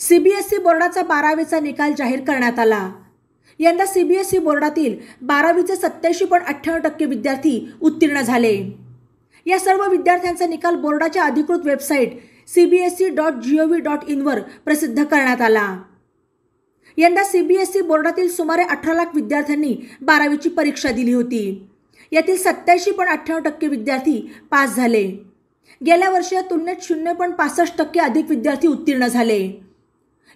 CBSE बोर्डाचा 12वीचा निकाल जाहीर करण्यात आला। यंदा सीबीएसई बोर्डातील 12वीचे 87.98% विद्यार्थी उत्तीर्ण झाले। या सर्व विद्यार्थ्यांचा निकाल बोर्डाच्या अधिकृत वेबसाईट cbse.gov.in वर प्रसिद्ध करण्यात आला। यंदा सीबीएसई बोर्डातील सुमारे 18 लाख विद्यार्थ्यांनी 12वीची परीक्षा दिली होती। यातील 87.98% विद्यार्थी पास झाले। गेल्या वर्षी या तुलनेत 0.65% अधिक विद्यार्थी उत्तीर्ण झाले।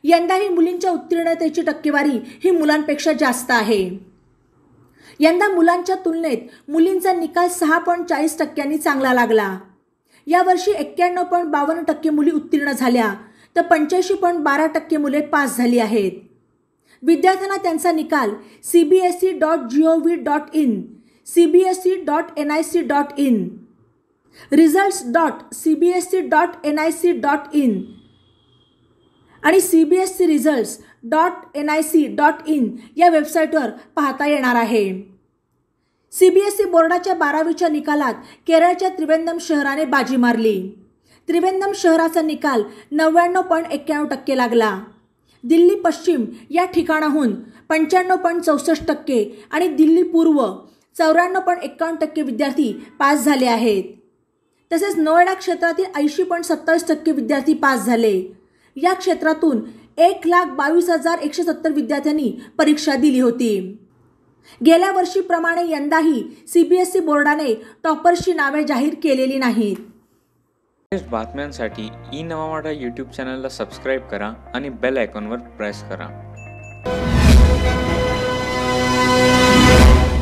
यंदाही मुलींच्या उत्तीर्णतेची टक्केवारी ही मुलांपेक्षा जास्त आहे। यंदा मुलांच्या तुलनेत मुलींचा निकाल 6.40% चांगला लागला। यावर्षी 91.52% मुली उत्तीर्ण झाल्या तर 85.12% मुले पास झाली आहेत। विद्यार्थ्यांना त्यांचा निकाल cbse.gov.in, cbse.nic.in, results.cbse.nic.in आणि cbseresults.nic.in या वेबसाईटवर पाहता येणार आहे। सीबीएसई बोर्डाच्या 12वीच्या निकालात केरळच्या त्रिवेंद्रम शहराने बाजी मारली। त्रिवेंद्रम शहराचा निकाल 99.91% लागला। दिल्ली पश्चिम या ठिकाणाहून 95.64% आणि दिल्ली पूर्व 94.51% विद्यार्थी पास झाले आहेत। तसेच नोएडा क्षेत्रातील 80.27% विद्यार्थी पास झाले। या क्षेत्रातून 1,22,170 विद्यार्थ्यांनी परीक्षा दिली होती। गेल्या वर्षीप्रमाणे यंदाही सीबीएसई बोर्डाने टॉपर्सची नावे जाहीर केलेली नाहीत। बातम्यांसाठी ई नवा मराठा यूट्यूब चॅनलला सबस्क्राईब करा आणि बेल आयकॉनवर प्रेस करा।